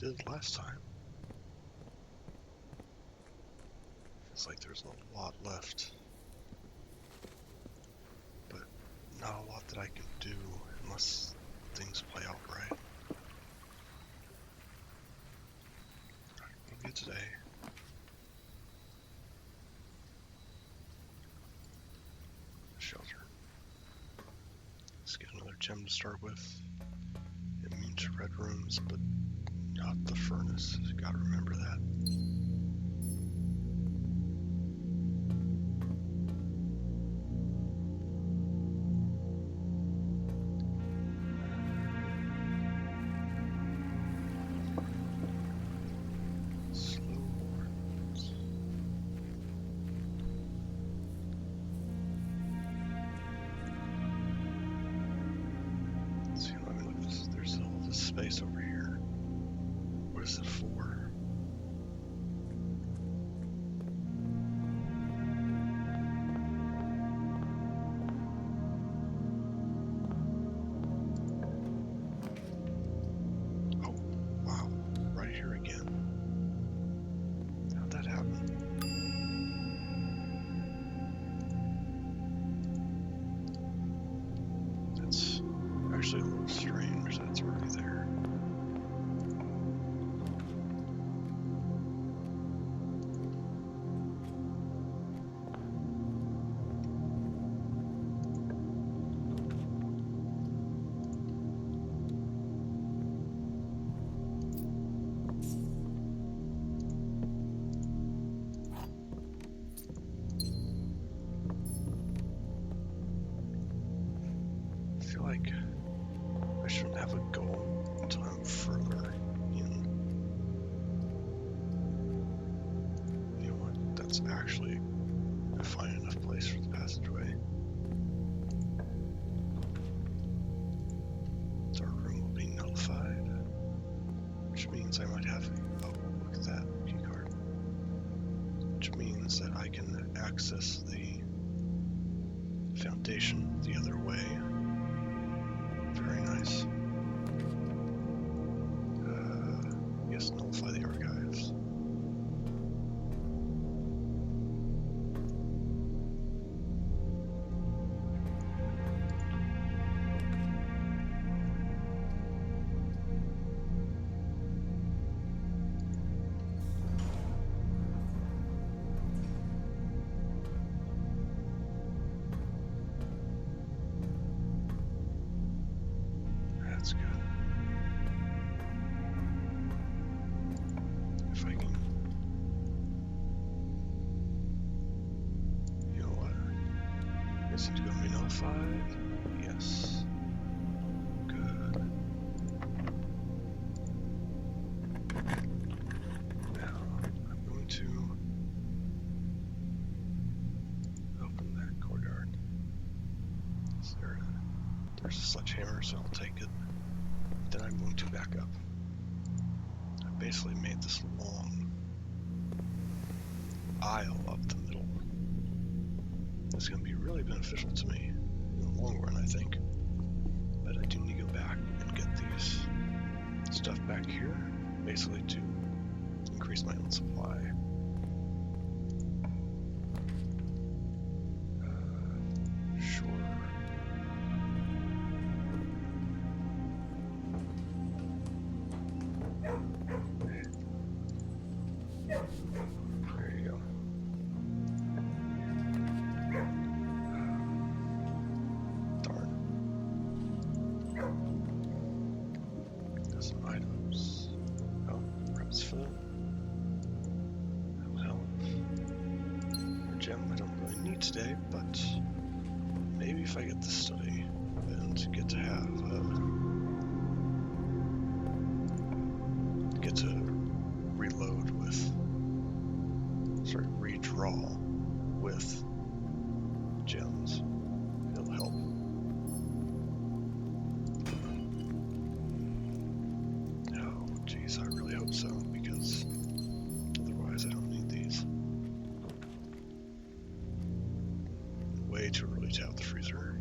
did last time. Feels like there's a lot left. But not a lot that I can do unless things play out right. Maybe today. Shelter. Let's get another gem to start with. Immune to red rooms, but not the furnace. Gotta remember that. Space over here. What is it for? Oh, wow. Right here again. How'd that happen? That's actually a little strange that it's already there. I feel like I shouldn't have a goal until I'm further in. You know what? That's actually a fine enough place for the passageway. Dark room will be nullified, which means I might have. Oh, look at that keycard. Which means that I can access the foundation the other way. Very nice. Yes, nullify the archives. That's good. If I can... You know what? Is it going to be nullified? Yes. Good. Now, I'm going to open that courtyard. There's a sledgehammer, so I'll take it. Then I'm going to back up. I basically made this long aisle up the middle. It's going to be really beneficial to me in the long run, I think. But I do need to go back and get these stuff back here, basically to increase my own supply. Sure. There you go. Darn. Got some items. Oh, perhaps fill. That will help. A gem I don't really need today, but maybe if I get this study and get to have get to reload with, sorry, redraw with gems, it'll help. Oh, geez, I really hope so, because otherwise I don't need these. Way too early to have the freezer.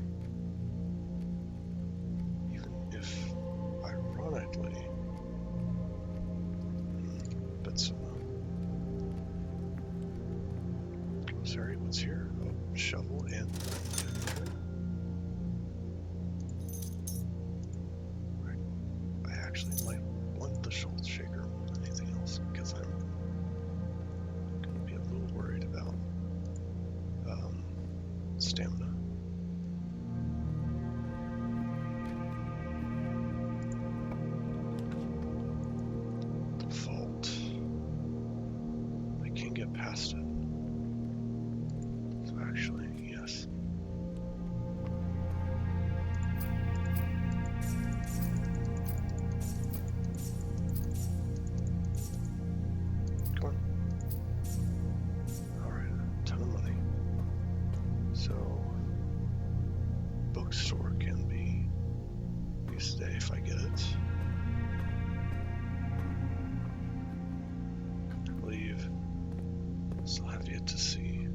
Even if, ironically, shovel and right. I actually might want the Schultz shaker more than anything else because I'm gonna be a little worried about stamina. Default. I can get past it. So actually, yes. Come on. Alright, a ton of money. So, bookstore can be used today if I get it. I believe still have yet to see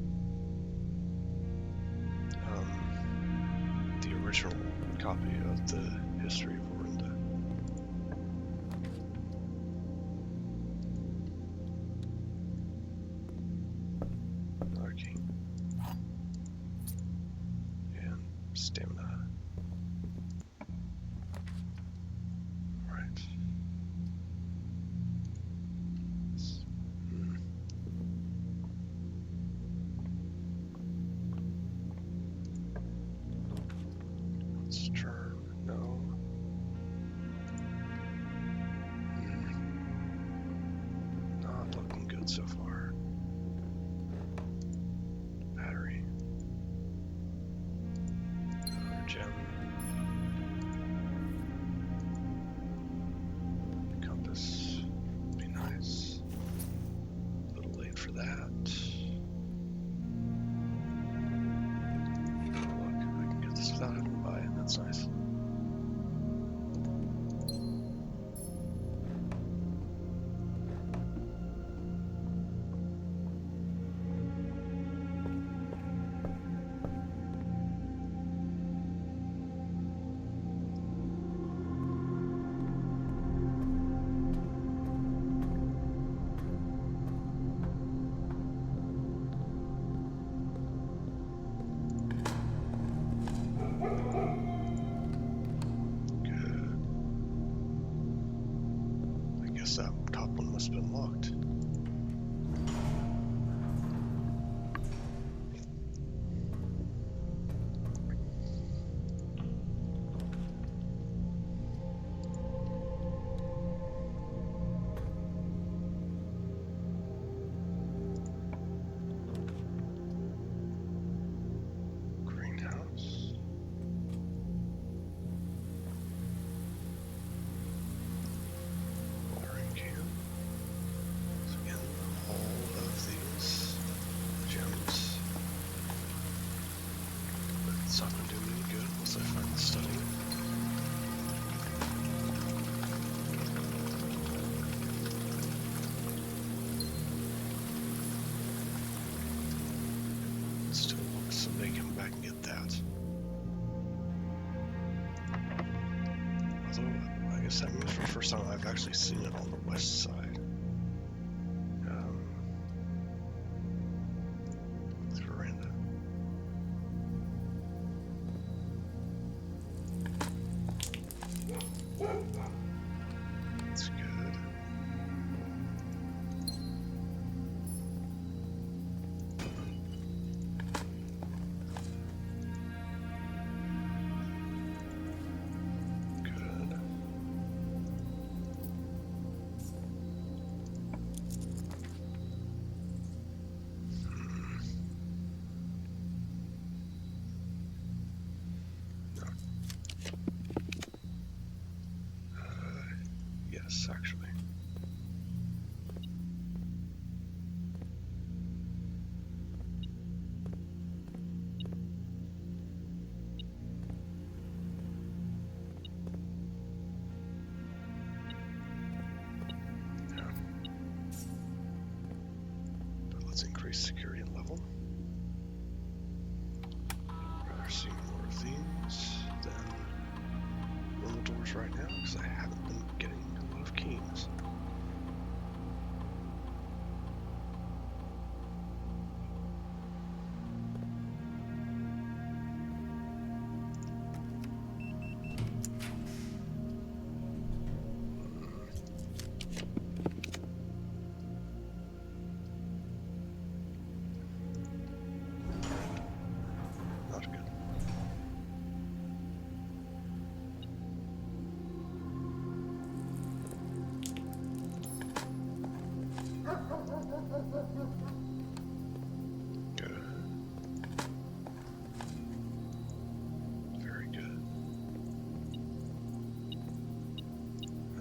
the original copy of the history of Orinda. Okay. And stamina. Right. Let's turn. No. Not looking good so far. Battery. Another gem. Compass. Be nice. A little late for that. Oh, look, I can get this without having to buy it. That's nice. That top one must have been locked. Greenhouse. Watering can. So again, all of these gems. But it's not going to do me any good unless I find the study. Still want somebody come back and get that. Although, I guess that means for the first time I've actually seen it on the west side. The veranda. That's good. Yes, actually. Yeah. But let's increase security level. Rather see more of these than normal doors right now, because I haven't been getting a lot of keys.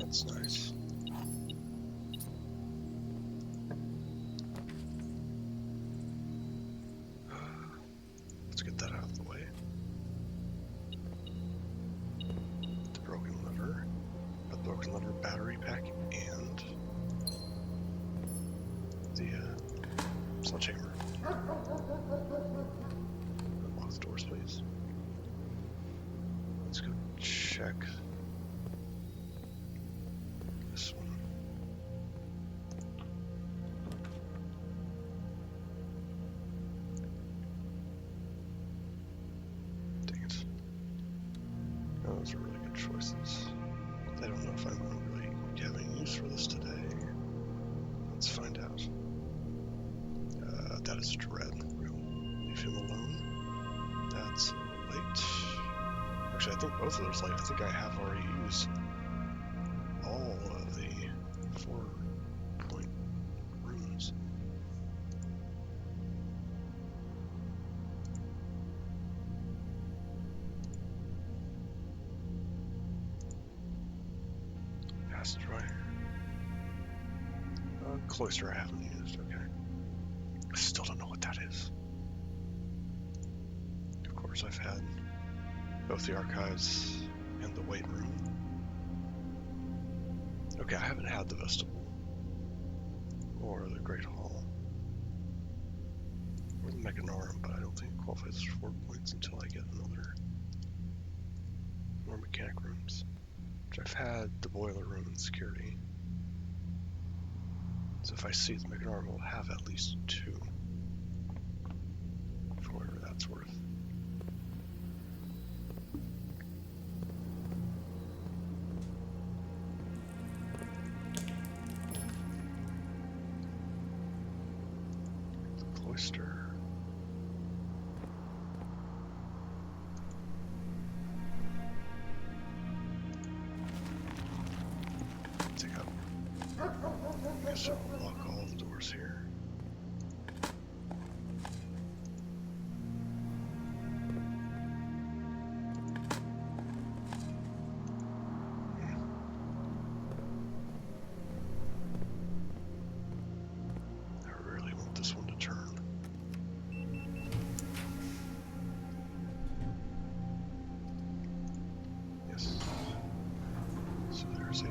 That's nice. Let's get that out of the way. The broken lever battery pack, and the sledgehammer. Lock the doors, please. Let's go check this one. Dang it. Oh, those are really good choices. I don't know if I'm going to really have any use for this today. Let's find out. That is Dread. We'll leave him alone. That's late. Actually, I think both of those late. I think I have already used all of the 4-point runes. Acid Rider. Cloister I haven't used, okay. I still don't know what that is. Of course, I've had both the archives and the weight room. Okay, I haven't had the vestibule or the Great Hall or the Mechanorum, but I don't think it qualifies as 4 points until I get another more mechanic rooms. Which I've had the boiler room and security. So if I see the Mechanorum, we'll have at least 2. For whatever that's worth. The cloister. Take out. I guess I'll lock all the doors here. I really want this one to turn. Yes. So there's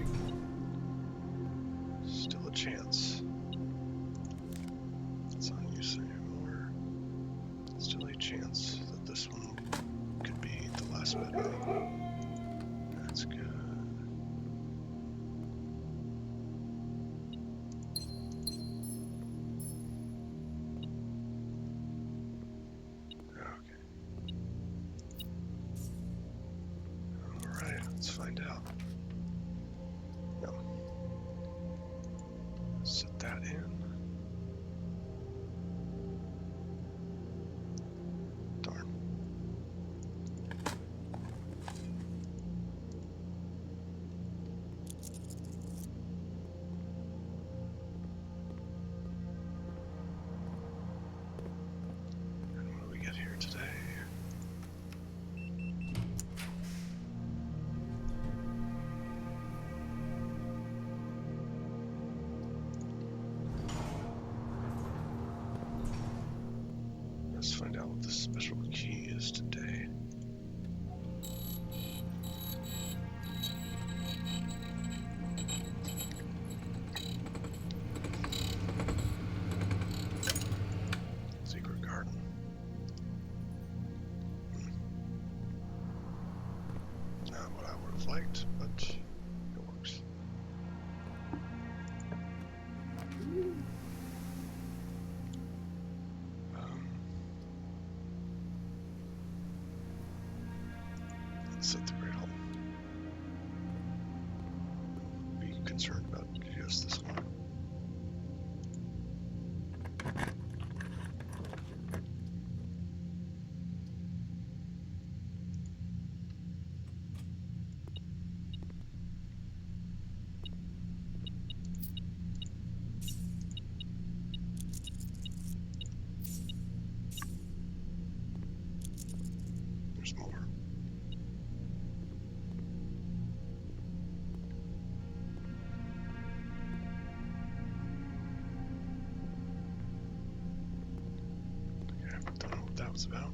still a chance. It's not used anymore. Still a chance that this one could be the last bedroom. That's good. Okay. Alright, let's find out. Yep. Set that in. Darn. And what do we get here today? Let's find out what the special key is today. Secret garden. Not what I would have liked, but it works. Let's set the Great Hall. Be concerned about just this one. There's more. about.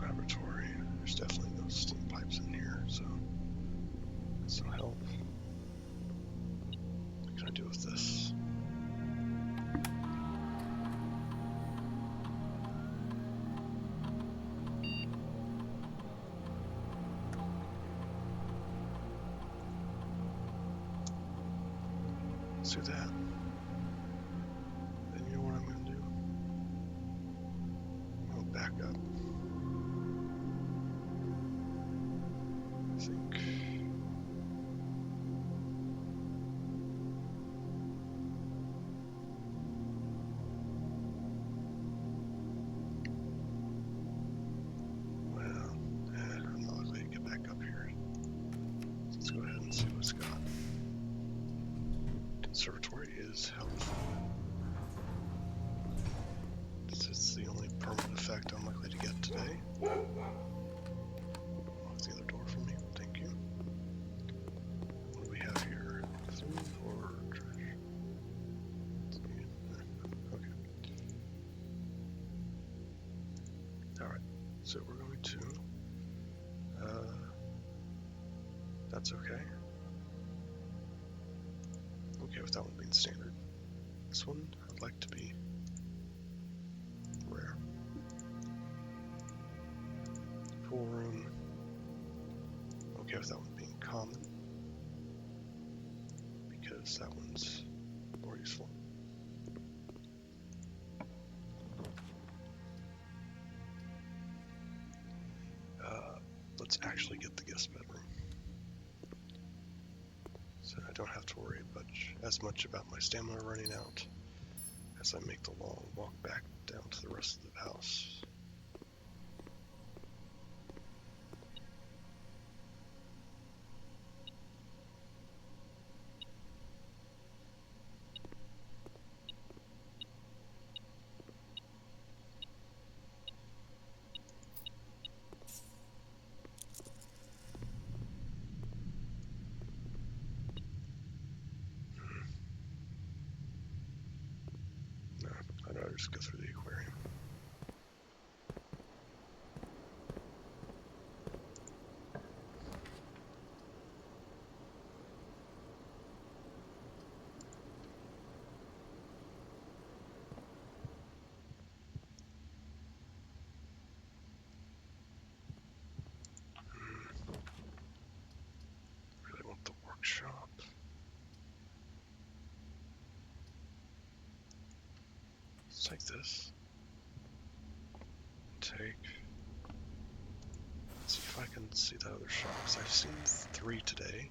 Laboratory. There's definitely no steam pipes in here, so that's no help. What can I do with this? Let's do that. Then you know what I'm going to do? I'll back up. I think. Well, I'm not likely to get back up here. Let's go ahead and see what's got. Conservatory is helpful. This is the only permanent effect I'm likely to get today. Lock the other door for me. Thank you. What do we have here? Food or trash? Okay. Alright, so we're going to... that's okay. Okay with that one being standard. This one I'd like to be rare. Pool room. Okay with that one being common. Because that one's more useful. Let's actually get the guest bedroom. So I don't have to worry as much about my stamina running out as I make the long walk back down to the rest of the house. No, I'd rather just go through the aquarium. Really want the workshop. Let's take this. Let's see if I can see the other shops. I've seen 3 today.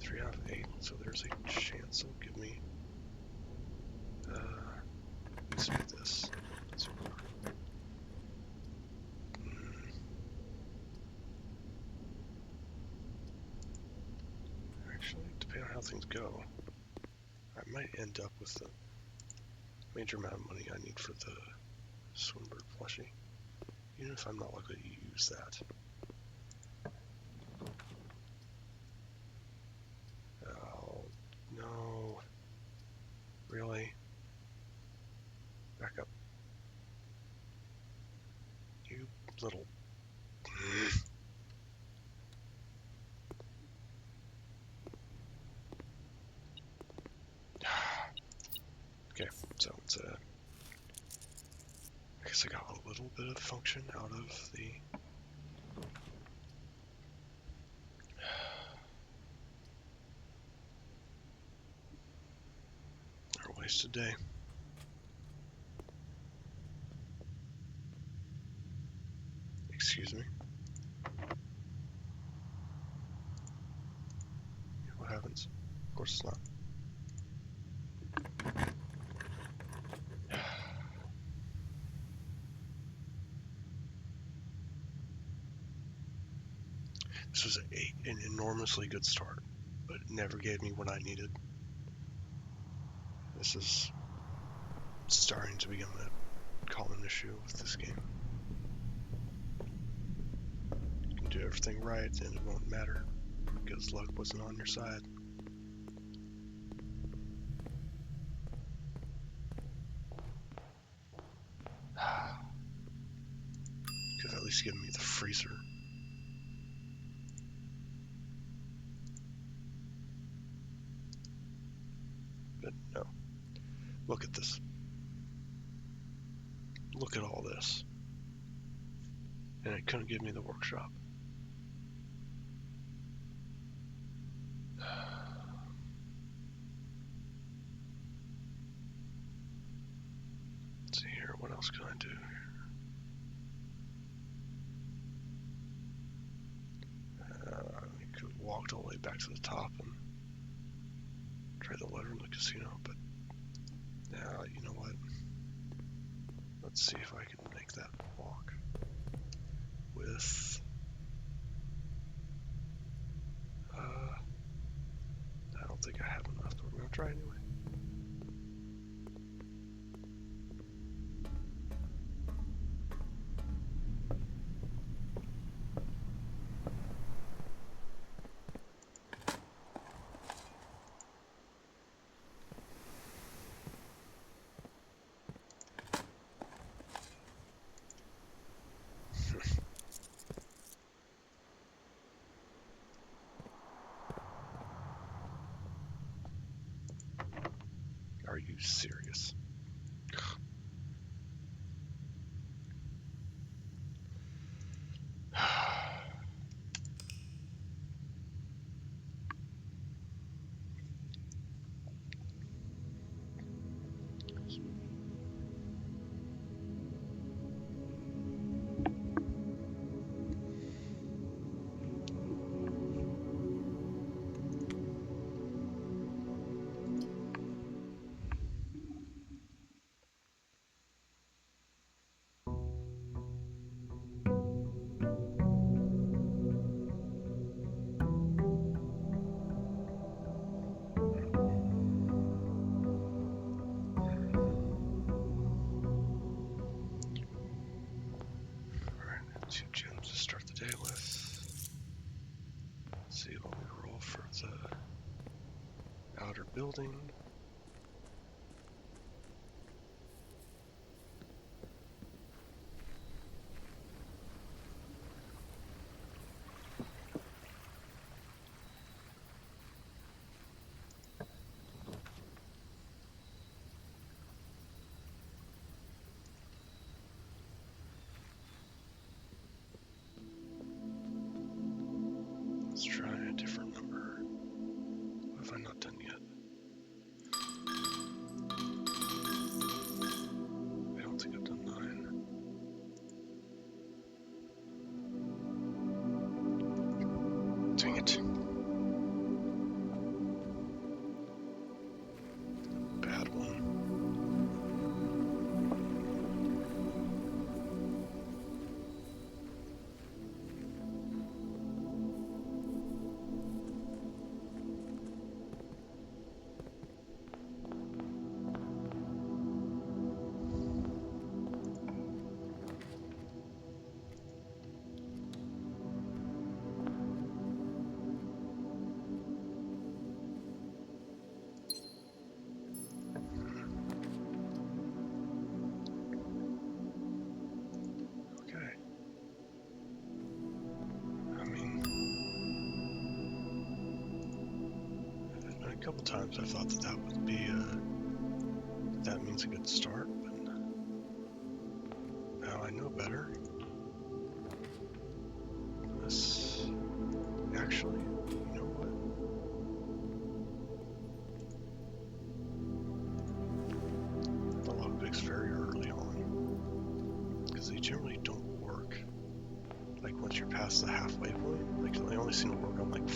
3 out of 8, so there's a chance it'll give me. Let's do this. Let's Actually, depending on how things go, I might end up with the major amount of money I need for the Swimbird plushie, even if I'm not likely to use that. Oh, no. Really? Back up. You little... Okay, so it's a... I guess I got a little bit of function out of the... Our wasted day. Excuse me. What happens? Of course it's not. This was an enormously good start, but it never gave me what I needed. This is starting to become a common issue with this game. You can do everything right and it won't matter, because luck wasn't on your side. least give me the freezer. But no. Look at this. Look at all this. And it couldn't give me the workshop. Let's see here, what else can I do here? We could have walked all the way back to the top and try the lever in the casino, but you know what? Let's see if I can make that walk with I don't think I have enough, but we're gonna try anyway. Are you serious? Alright, 2 gems to start the day with. Let's see what we roll for the outer building. Let's try a different number. What have I not done yet? I don't think I've done 9. Dang it. Bad one. A couple times I thought that would be that means a good start, but now I know better. This actually, you know what? The lockpicks very early on, because they generally don't work. Like once you're past the halfway point, like they only seem to work on like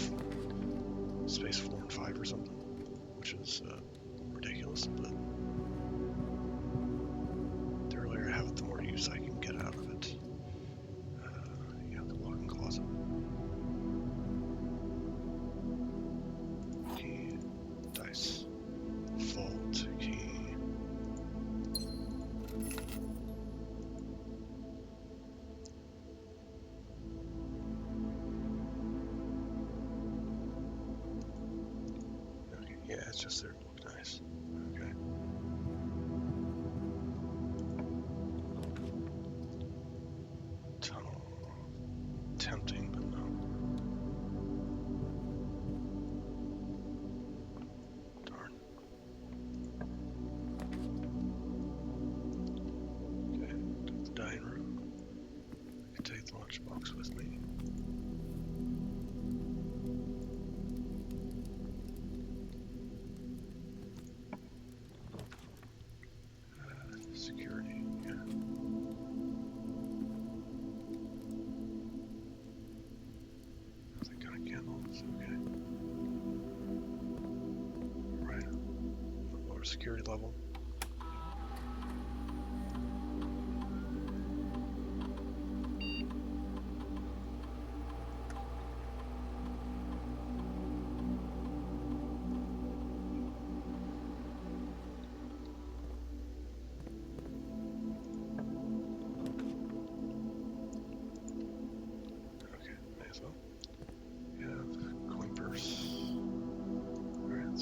space 4 and 5 or something, which is ridiculous, but the earlier I have it, the more use I can get out of it. Yeah, the walk-in closet. Key, dice, vault, key. Yeah, it's just there to look nice. Okay. Tunnel. take the lunchbox with me. Security, yeah. Nothing got candles, okay. Right. Lower security level.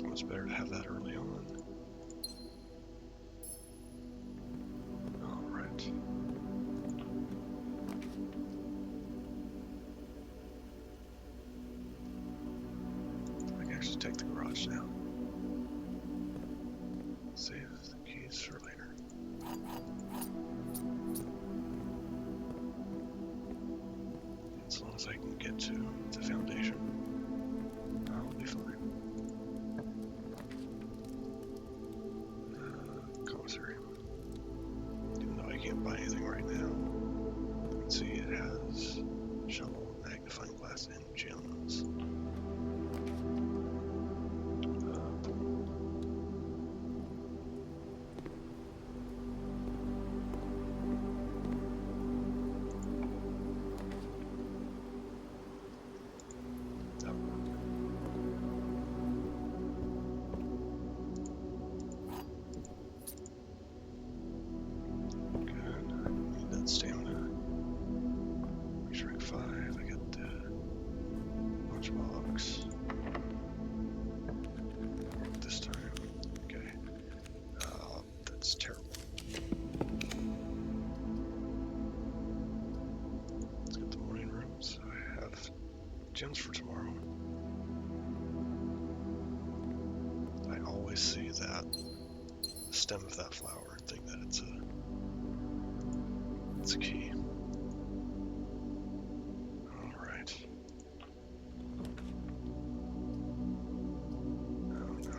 Much better to have that early on. Alright. I can actually take the garage now. Save the keys for later. As long as I can get to the foundation, I'll be fine. Commissary. Even though I can't buy anything right now. You can see it has shovel, magnifying glass, and gems. Stamina. Shrink 5, I got the lunchbox. This time. Okay. That's terrible. Let's get the morning rooms. I have gems for tomorrow. I always see that stem of that flower and think that it's a key. Alright. Oh no.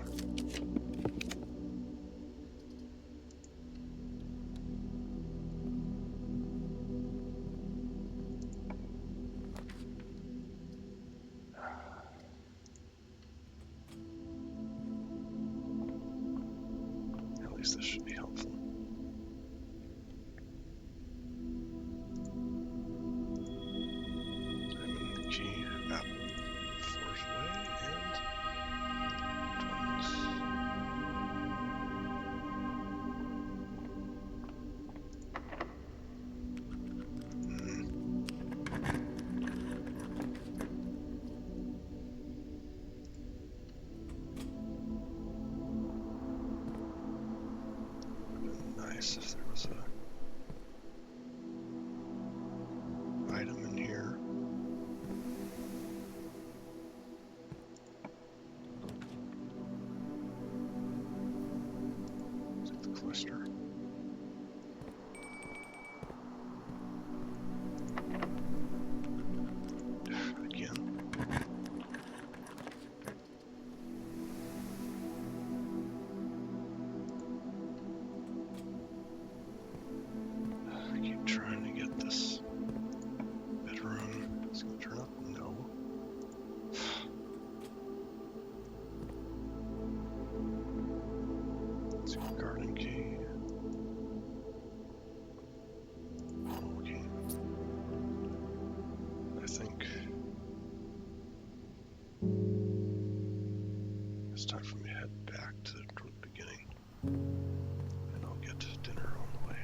At least this should be helpful. Key app floors away and twins. Would have been nice if there was a item in here. Cluster. Again. I keep trying to get this bedroom. Is it gonna turn up? No. It's a garden key. Okay. I think it's time for me to head back to the beginning. And I'll get dinner on the way.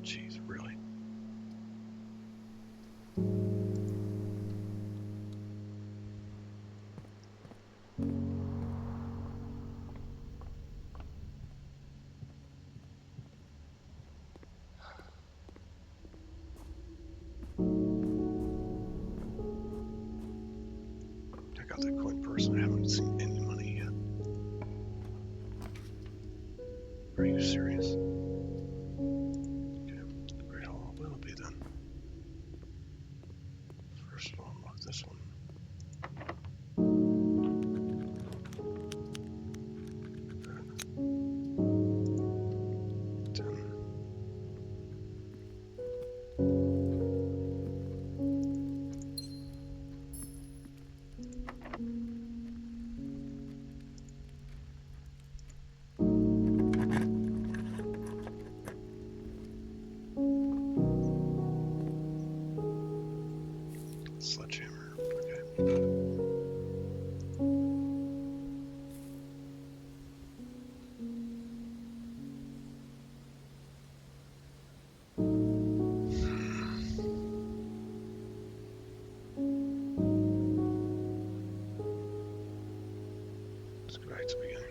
Jeez, really? I got that coin purse and I haven't seen any money yet. Are you serious? Okay, the Great Hall will be then. First we'll unlock this one. Sledgehammer. Okay. Let's go back to the beginning.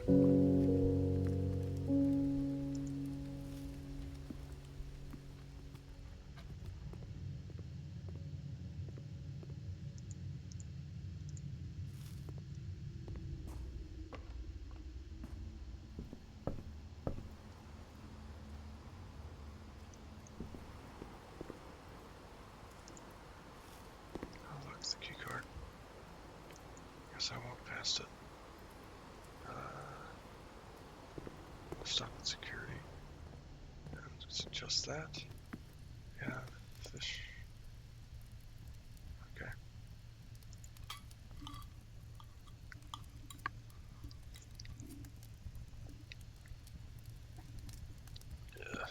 Oh, look, it's the key card. Guess I walked past it. We'll stop at security. And just that. Yeah, fish. Okay. Yeah.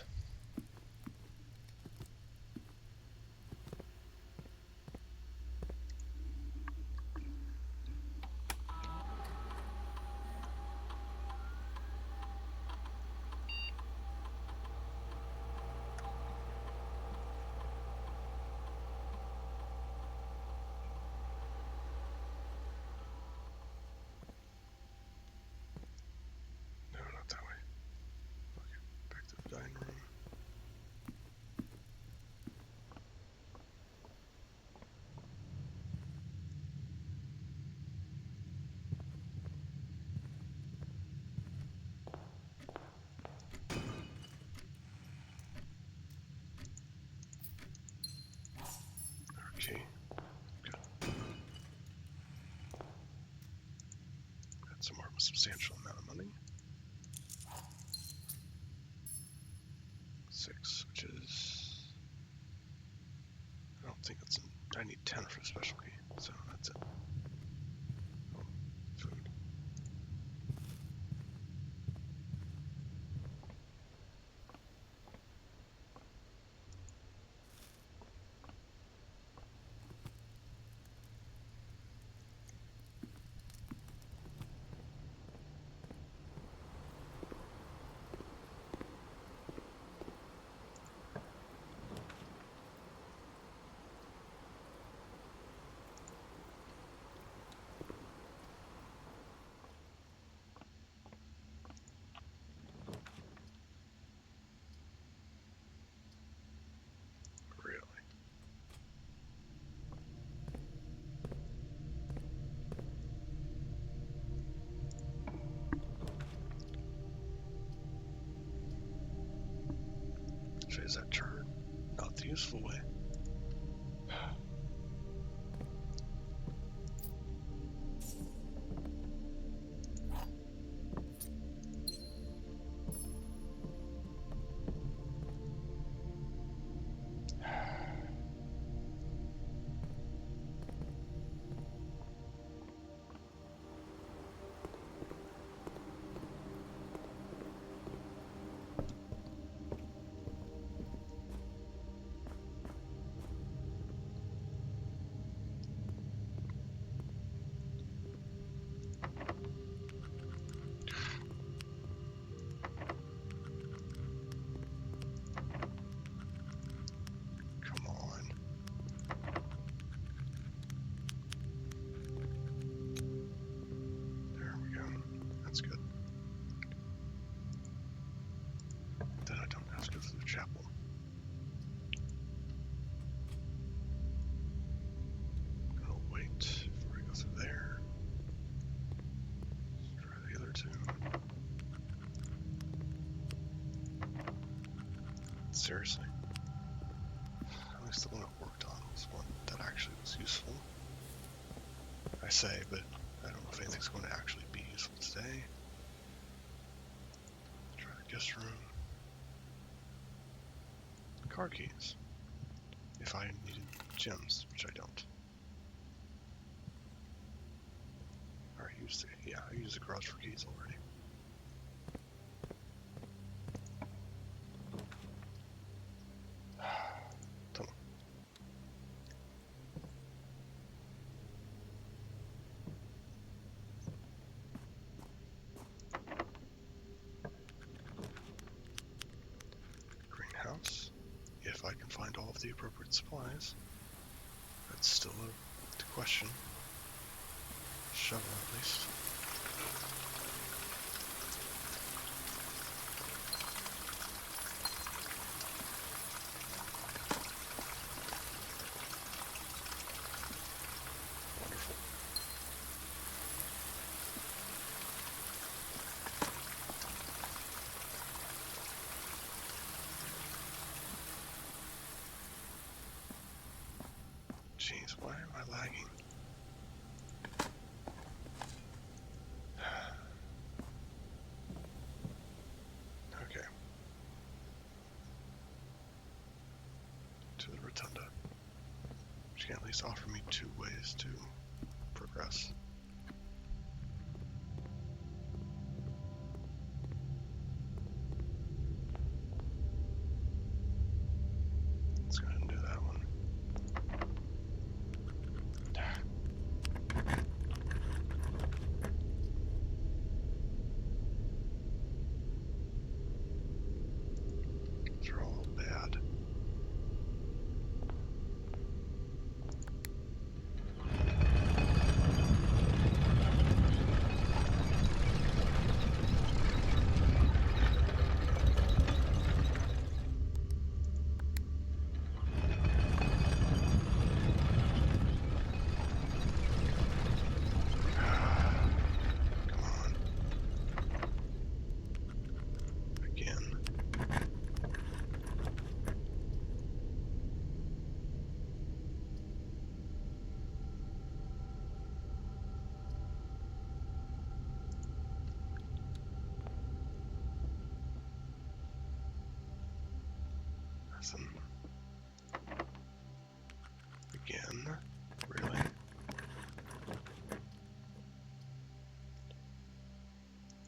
No, not that way. Okay, back to the dining room. Okay. Good. Got some more of a substantial amount of money. 6, which is... I don't think that's... I need 10 for a special key, so that's it. Oh, food. Really? Is that turn? Not the useful way. Come on. There we go. That's good. Then I don't have to go through the chapel. I'll wait before we go through there. Let's try the other two. Seriously? At least the one I worked on was one that actually was useful. I say, but I don't know if anything's going to actually be useful today. Try the guest room. Car keys. If I needed gems, which I don't. Or I used the, yeah, I used the garage for keys already. Greenhouse. If I can find all of the appropriate supplies. That's still a question. Shovel at least. Wonderful. Jeez, why am I lagging? Okay. To the rotunda. Which can at least offer me 2 ways to progress. Let's go ahead and do that one. These are all bad. Come on. Again. Listen. Again. Really?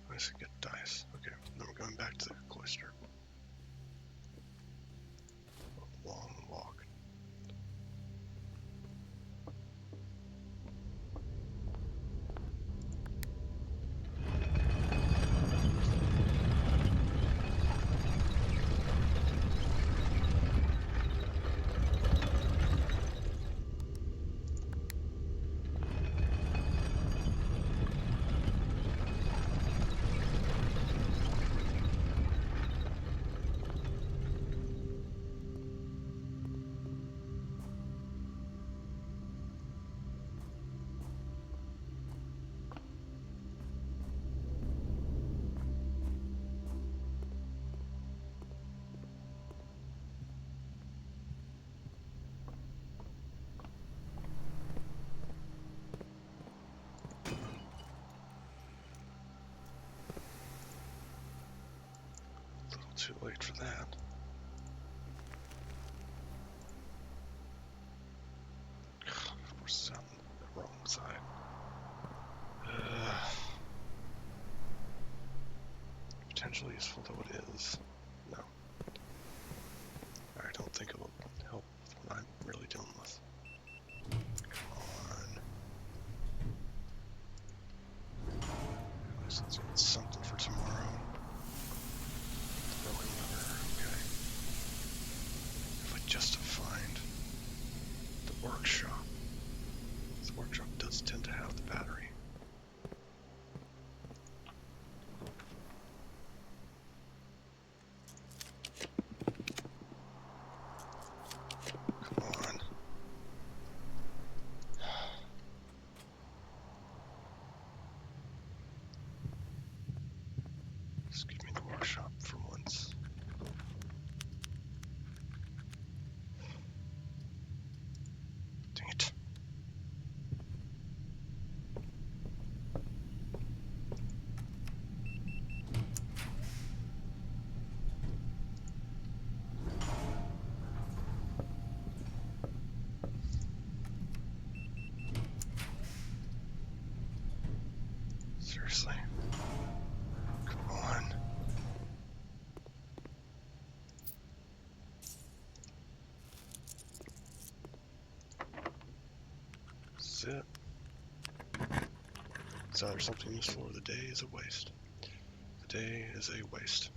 I should get dice. Okay, then we're going back to the cloister. A long walk. A little too late for that. Of course, it's on the wrong side. Potentially useful though it is. No. I don't think it'll help with what I'm really dealing with. Come on. At least let's get something for tomorrow. Broken lever, okay. If I just find the workshop. The workshop does tend to have the battery. Come on. Just give me the workshop for once. Seriously. Come on. That's it. It's either something useful or the day is a waste. The day is a waste.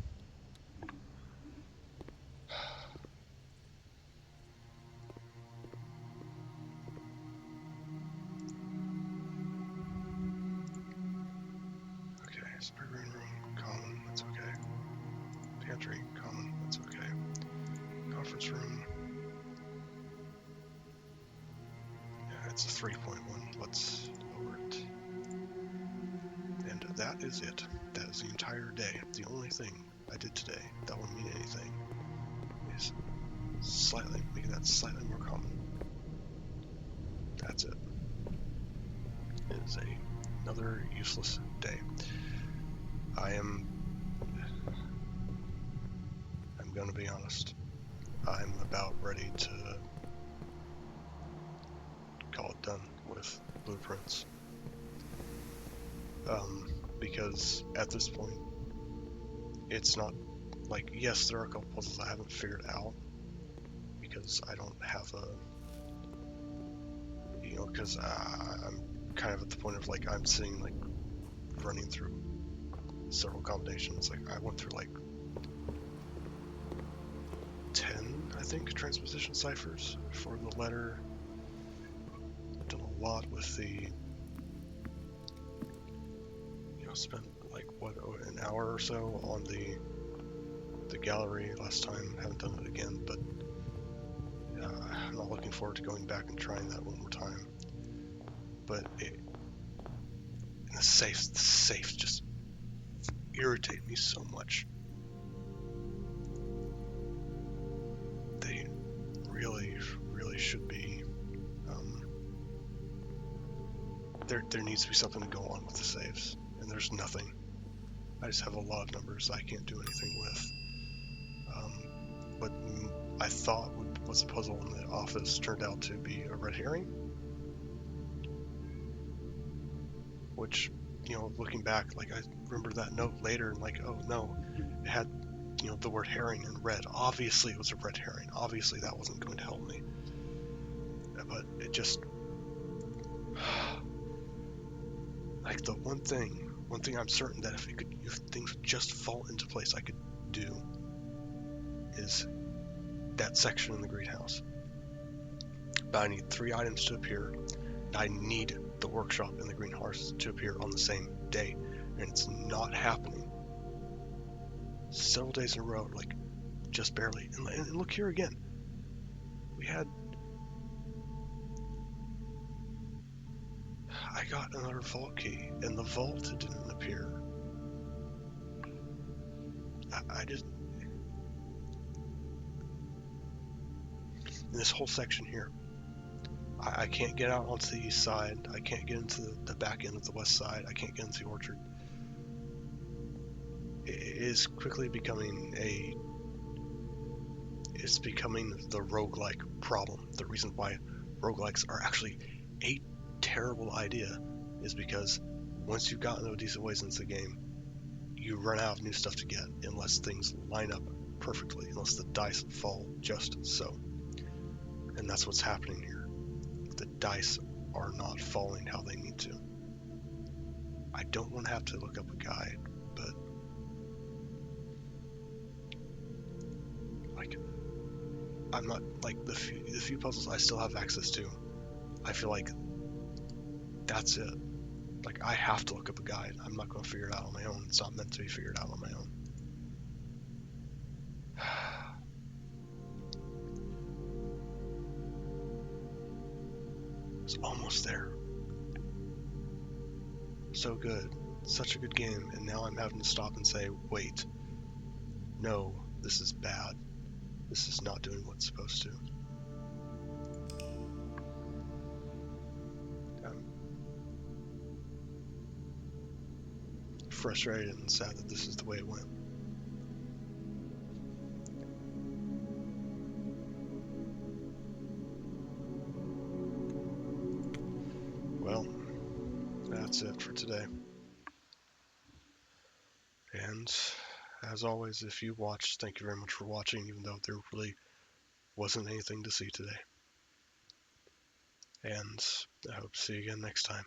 Okay, spare room, common, that's okay. Pantry, common, that's okay. Conference room. Yeah, it's a 3.1. Let's lower it. And that is it. That is the entire day. The only thing I did today that won't mean anything is making that slightly more common. That's it. It is another useless day. I'm gonna be honest. I'm about ready to call it done with blueprints. Because at this point, it's not like, yes, there are a couple puzzles I haven't figured out because I don't have because I'm kind of at the point of like, I'm sitting like running through several combinations. Like, I went through like 10, I think, transposition ciphers for the letter. I've done a lot with the, spent like an hour or so on the gallery last time. Haven't done it again, but I'm not looking forward to going back and trying that one more time. But the safes just irritate me so much. They really, really should be. There needs to be something to go on with the saves, and there's nothing. I just have a lot of numbers I can't do anything with. What I thought was a puzzle in the office turned out to be a red herring, which, looking back, like, I remember that note later and like, oh no, it had, the word herring in red. Obviously it was a red herring. Obviously that wasn't going to help me. But it just, like, the one thing I'm certain that if things would just fall into place, I could do is that section in the greenhouse. But I need 3 items to appear. I need the workshop and the greenhouse to appear on the same day, and it's not happening. Several days in a row, like, just barely. And look here again. I got another vault key, and the vault didn't appear. I just... In this whole section here, I can't get out onto the east side. I can't get into the back end of the west side. I can't get into the orchard. It is quickly becoming it's becoming the roguelike problem. The reason why roguelikes are actually a terrible idea is because once you've gotten a decent ways into the game, you run out of new stuff to get unless things line up perfectly, unless the dice fall just so. And that's what's happening here. The dice are not falling how they need to. I don't want to have to look up a guide, but like, I'm not, like, the few puzzles I still have access to, I feel like that's it. Like, I have to look up a guide. I'm not going to figure it out on my own. It's not meant to be figured out on my own. It's almost there. So good. Such a good game, and now I'm having to stop and say, wait. No, this is bad. This is not doing what it's supposed to. I'm frustrated and sad that this is the way it went. Well, that's it for today. And as always, if you watched, thank you very much for watching, even though there really wasn't anything to see today. And I hope to see you again next time.